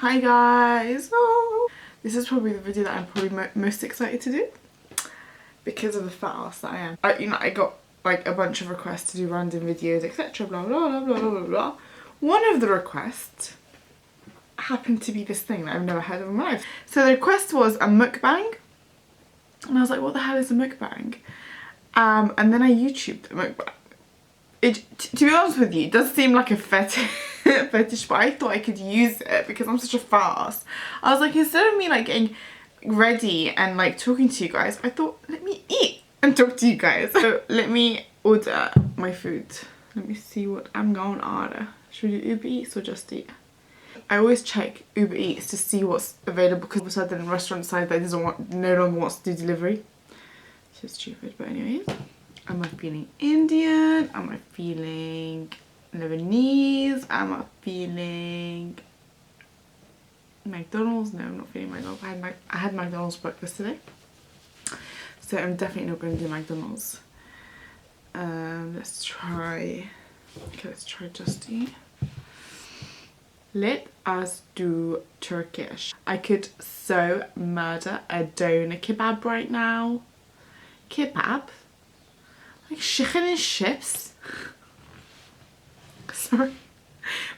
Hi guys! Oh. This is probably the video that I'm probably most excited to do because of the fat ass that I am. I got like a bunch of requests to do random videos, etc. Blah blah blah blah blah blah. One of the requests happened to be this thing that I've never heard of in my life. So the request was a mukbang, and I was like, what the hell is a mukbang? And then I YouTubed a mukbang. To be honest with you, it does seem like a fetish, but I thought I could use it because I'm such a fast. I was like, instead of me like getting ready and like talking to you guys, I thought, let me eat and talk to you guys. So let me order my food. Let me see what I'm going to order. Should we do Uber Eats or Just Eat? I always check Uber Eats to see what's available because all of a sudden the restaurant decides that it no longer wants to do delivery. It's just stupid, but anyways. Am I feeling Indian? Am I feeling Lebanese? Am I feeling McDonald's? No, I'm not feeling McDonald's. I had McDonald's breakfast today, so I'm definitely not going to do McDonald's. Let's try. Okay, let's try Just Eat. Let us do Turkish. I could so murder a doner kebab right now. Kebab? Like chicken and chips. Sorry.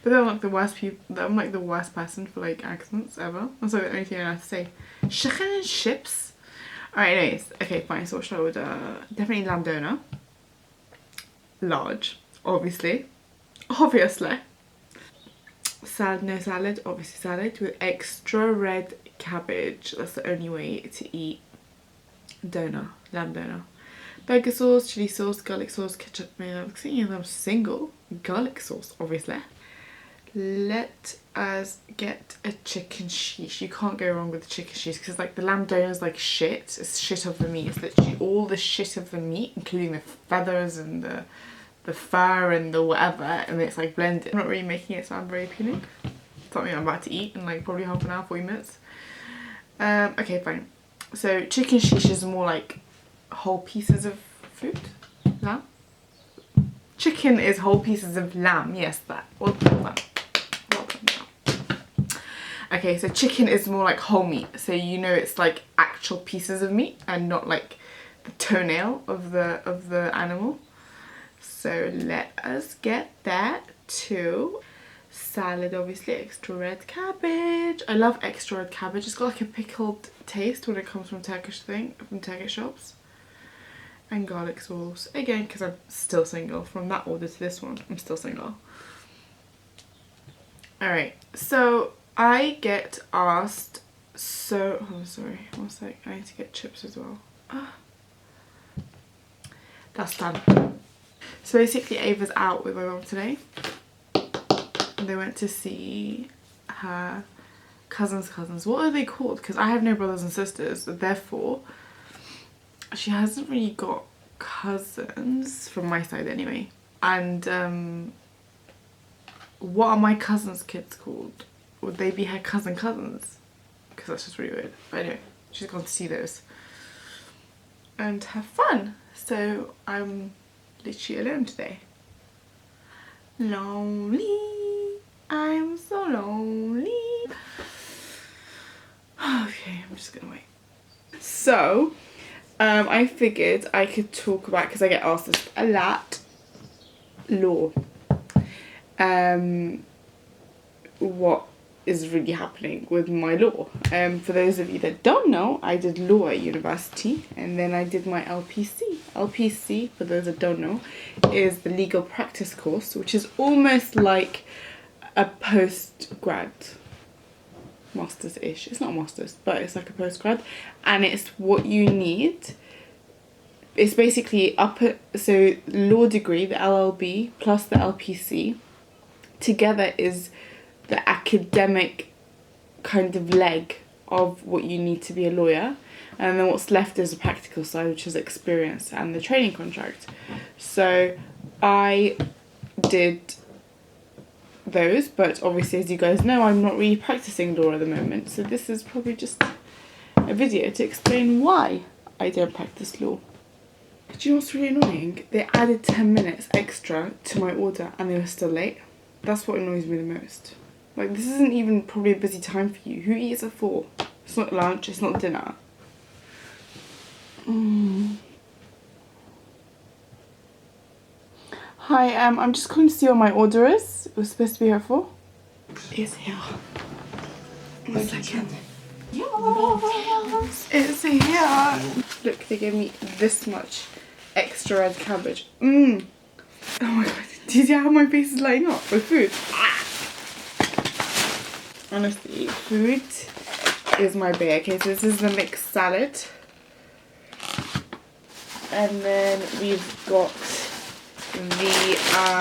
But they're like the worst people. I'm like the worst person for like accents ever. That's like the only thing I have to say. Chicken and chips. Alright, anyways. Okay, fine. So what should I order? Definitely lamb doner. Large. Obviously. Salad, no salad. Obviously salad with extra red cabbage. That's the only way to eat doner. Lamb doner. Burger sauce, chili sauce, garlic sauce, ketchup, mayo. I'm thinking I'm single. Garlic sauce, obviously. Let us get a chicken sheesh. You can't go wrong with chicken sheesh because like the lamb doner is like shit. It's shit of the meat. It's literally all the shit of the meat, including the feathers and the fur and the whatever, and it's like blended. I'm not really making it sound very appealing. Something I'm about to eat in like probably half an hour, 40 minutes. Okay, fine. So chicken sheesh is more like whole pieces of food. Lamb? Chicken is whole pieces of lamb. Yes, that. Well done. Well done. Okay, so chicken is more like whole meat. So you know it's like actual pieces of meat and not like the toenail of the animal. So let us get that too. Salad, obviously, extra red cabbage. I love extra red cabbage. It's got like a pickled taste when it comes from Turkish shops. And garlic sauce again because I'm still single. From that order to this one, I'm still single. Alright, so I get asked oh sorry, one sec, I need to get chips as well. That's done. So basically Ava's out with my mum today and they went to see her cousins. What are they called? Because I have no brothers and sisters, therefore she hasn't really got cousins from my side anyway. And what are my cousins' kids called? Would they be her cousins? Because that's just really weird. But anyway, she's gone to see those and have fun. So I'm literally alone today. Lonely. I'm so lonely. Okay, I'm just gonna wait. So I figured I could talk about, because I get asked this a lot, law. What is really happening with my law. For those of you that don't know, I did law at university and then I did my LPC. LPC, for those that don't know, is the legal practice course, which is almost like a post-grad. Masters-ish. It's not masters, but it's like a postgrad, and it's what you need. It's basically so law degree, the LLB plus the LPC together is the academic kind of leg of what you need to be a lawyer, and then what's left is the practical side, which is experience and the training contract. So I did those, but obviously, as you guys know, I'm not really practicing law at the moment, so this is probably just a video to explain why I don't practice law. Do you know what's really annoying? They added 10 minutes extra to my order and they were still late. That's what annoys me the most. Like, this isn't even probably a busy time for you. Who eats at 4? It's not lunch, it's not dinner. Hi, I'm just calling to see what my order is. It was supposed to be here for. It's here. 1 second. Yes, it's here. Look, they gave me this much extra red cabbage. Oh my god, do you see how my face is lighting up with food? Honestly, food is my bae. Okay, so this is the mixed salad. And then we've got the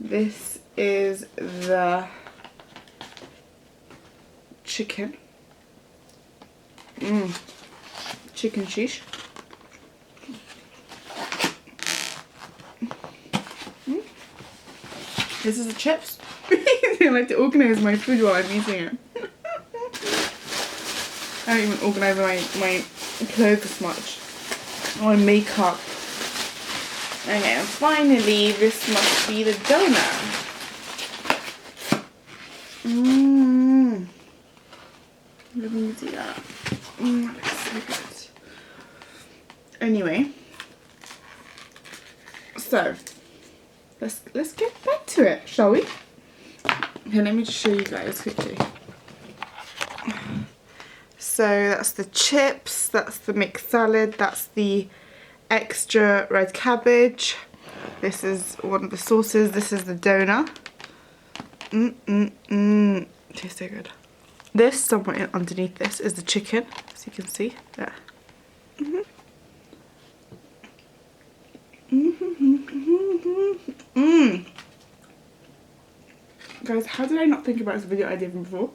this is the chicken. Chicken shish. This is the chips. I like to organise my food while I'm eating it. I don't even organise my clothes this much. My makeup. Okay, and finally, this must be the donut. Let me see that. That looks so good. Anyway, so let's get back to it, shall we? Okay, let me just show you guys quickly. So that's the chips, that's the mixed salad, that's the extra red cabbage. This is one of the sauces, this is the donut. Tastes so good. This, somewhere underneath this, is the chicken, as you can see, there. Guys, how did I not think about this video idea from before?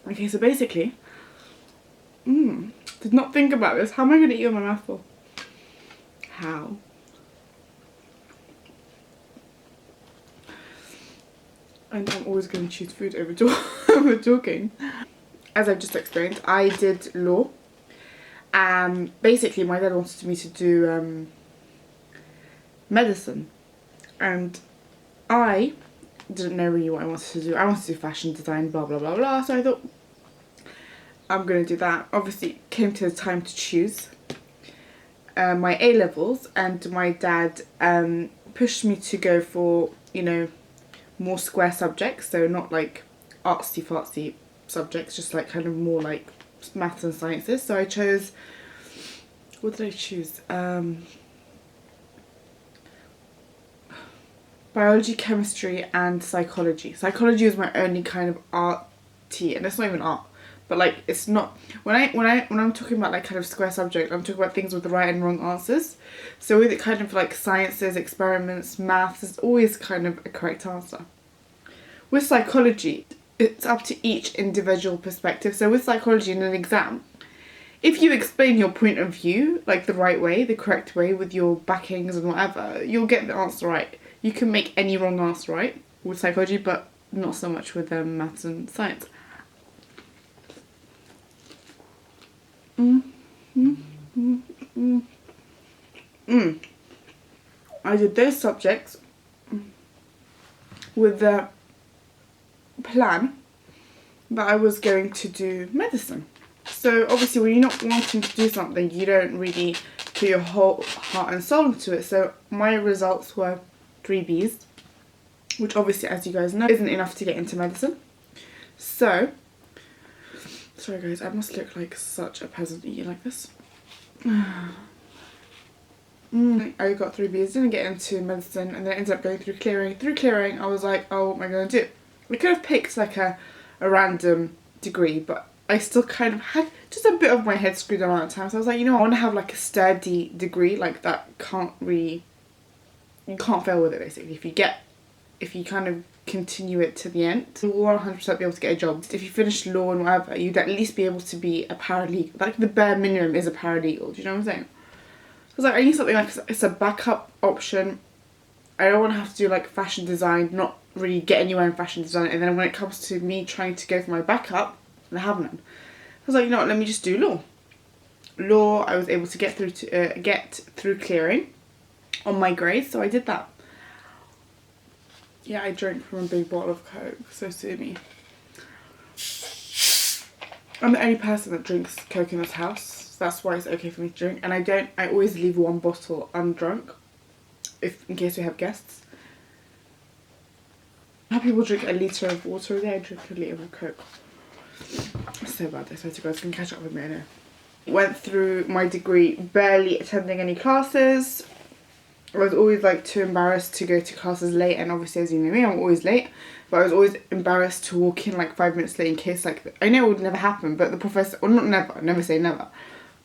Okay, so basically, did not think about this. How am I going to eat with my mouth full? How? And I'm always going to choose food over talking. As I've just explained, I did law. Basically, my dad wanted me to do medicine. And I didn't know really what I wanted to do. I wanted to do fashion design, blah, blah, blah, blah. So I thought, I'm going to do that. Obviously, it came to the time to choose my A-levels. And my dad pushed me to go for, you know, more square subjects, so not like artsy-fartsy subjects, just like kind of more like maths and sciences. So I chose, what did I choose? Biology, chemistry and psychology. Psychology was my only kind of arty, and it's not even art, but like it's not, when I'm talking about like kind of square subject, I'm talking about things with the right and wrong answers. So with it kind of like sciences, experiments, maths, there's always kind of a correct answer. With psychology, it's up to each individual perspective. So with psychology in an exam, if you explain your point of view like the right way, the correct way, with your backings and whatever, you'll get the answer right. You can make any wrong answer right with psychology, but not so much with maths and science. I did those subjects with the plan that I was going to do medicine. So obviously when you're not wanting to do something, you don't really put your whole heart and soul into it. So my results were 3 Bs, which obviously, as you guys know, isn't enough to get into medicine. So, sorry guys, I must look like such a peasant eating like this. I got 3 Bs, didn't get into medicine, and then I ended up going through clearing. Through clearing, I was like, oh, what am I going to do? I could have picked like a random degree, but I still kind of had just a bit of my head screwed on at the time. So I was like, you know, I want to have like a sturdy degree, like that can't really, you can't fail with it basically. If you kind of continue it to the end, you will 100% be able to get a job. If you finish law and whatever, you'd at least be able to be a paralegal. Like the bare minimum is a paralegal, do you know what I'm saying? So I was like, I need something like, it's a backup option. I don't want to have to do like fashion design, not really get anywhere in fashion design, and then when it comes to me trying to go for my backup, I have none. I was like, you know what, let me just do law. law, I was able to get through clearing on my grades, so I did that. Yeah, I drank from a big bottle of Coke, so sue me. I'm the only person that drinks Coke in this house, so that's why it's okay for me to drink. And I always leave one bottle undrunk, in case we have guests. How people drink a litre of water a day, I drink a litre of Coke. It's so bad, I swear to God, it's going to catch up with me, I know. Went through my degree barely attending any classes. I was always like too embarrassed to go to classes late, and obviously, as you know me, I'm always late, but I was always embarrassed to walk in like 5 minutes late in case, like, I know it would never happen, but the professor, well, not never, never say never,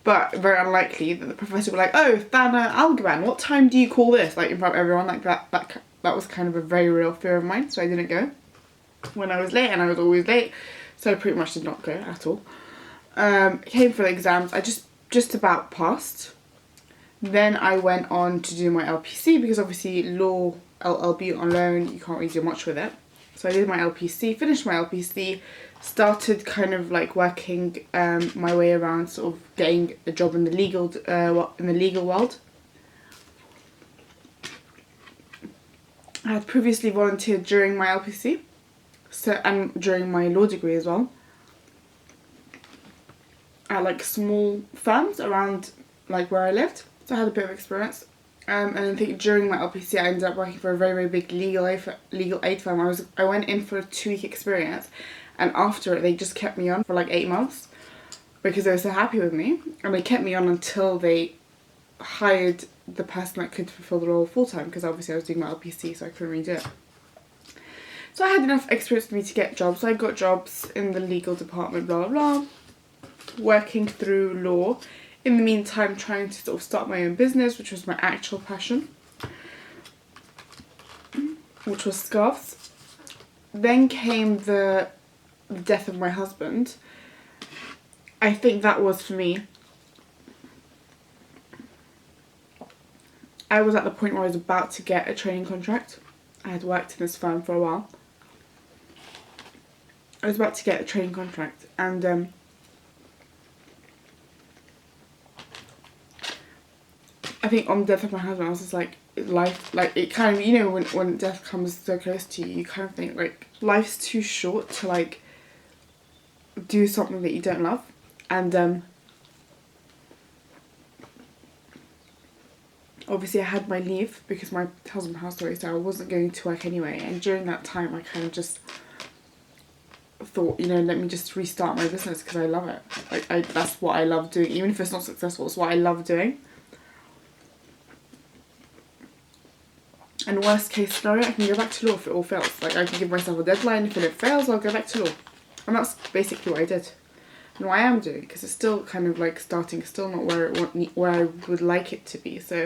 but very unlikely that the professor would be like, oh, Thana Algaban, what time do you call this? Like in front of everyone, like that was kind of a very real fear of mine, so I didn't go when I was late, and I was always late, so I pretty much did not go at all. Came for the exams, I just about passed. Then I went on to do my LPC, because obviously law, LLB on loan, you can't really do much with it. So I did my LPC, finished my LPC, started kind of like working my way around, sort of getting a job in the legal world. I had previously volunteered during my LPC, and during my law degree as well, at like small firms around like where I lived. So I had a bit of experience. And I think during my LPC I ended up working for a very, very big legal aid firm. I went in for a 2-week experience, and after it they just kept me on for like 8 months because they were so happy with me, and they kept me on until they hired the person that could fulfill the role full time, because obviously I was doing my LPC, so I couldn't really do it. So I had enough experience for me to get jobs. So I got jobs in the legal department, blah blah blah, working through law. In the meantime, trying to sort of start my own business, which was my actual passion, which was scarves. Then came the death of my husband. I think that was, for me, I was at the point where I was about to get a training contract. I had worked in this firm for a while. I was about to get a training contract, and I think on the death of my husband, I was just like, life, like, it kind of, you know, when death comes so close to you, you kind of think, like, life's too short to, like, do something that you don't love. And obviously I had my leave because my husband passed away, so I wasn't going to work anyway. And during that time, I kind of just thought, you know, let me just restart my business because I love it. Like, that's what I love doing. Even if it's not successful, it's what I love doing. And worst case scenario, I can go back to law if it all fails. Like, I can give myself a deadline. If it fails, I'll go back to law. And that's basically what I did. And what I am doing, because it's still kind of like starting, still not where I would like it to be. So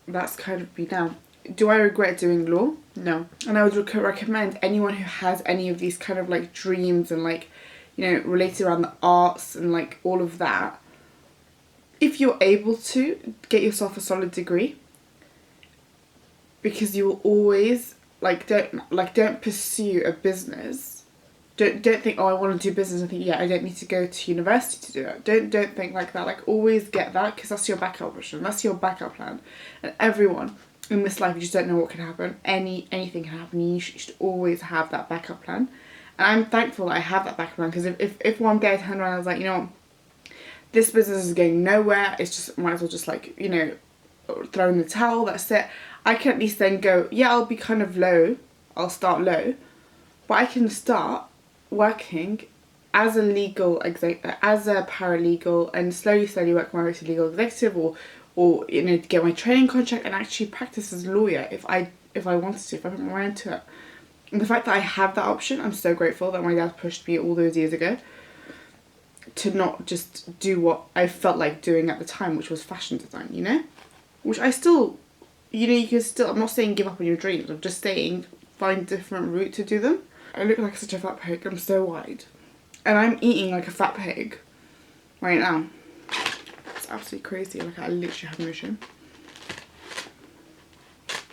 that's kind of me now. Do I regret doing law? No. And I would recommend anyone who has any of these kind of like dreams and like, you know, related around the arts and like all of that, if you're able to, get yourself a solid degree. Because you will always, don't pursue a business. Don't think, oh, I want to do business and think, yeah, I don't need to go to university to do it. Don't think like that. Like, always get that, because that's your backup option. That's your backup plan. And everyone in this life, you just don't know what can happen. Anything can happen. You should always have that backup plan. And I'm thankful that I have that backup plan, because if one day I turned around and I was like, you know what, this business is going nowhere, it's just, might as well just like, you know, throw in the towel, that's it. I can at least then go, yeah, I'll be kind of low, I'll start low, but I can start working as a paralegal, and slowly work my way to legal executive, or you know, get my training contract and actually practice as a lawyer if I wanted to, if I put my mind to it. And the fact that I have that option, I'm so grateful that my dad pushed me all those years ago to not just do what I felt like doing at the time, which was fashion design, you know? Which I still, you know, you can still, I'm not saying give up on your dreams, I'm just saying find a different route to do them. I look like such a fat pig, I'm so wide. And I'm eating like a fat pig right now. It's absolutely crazy, like I literally have no shame.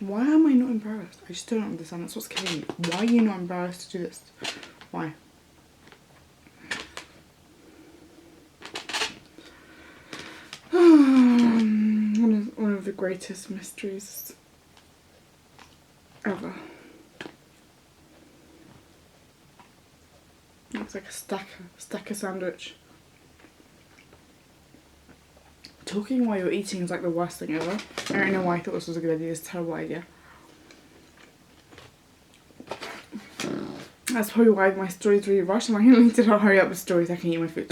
Why am I not embarrassed? I just don't understand, that's what's killing me. Why are you not embarrassed to do this? Why? greatest mysteries ever. Looks like a stacker sandwich. Talking while you're eating is like the worst thing ever. I don't know why I thought this was a good idea. It's a terrible idea. That's probably why my story's really rushed. I'm like, I need to hurry up with stories. I can eat my food.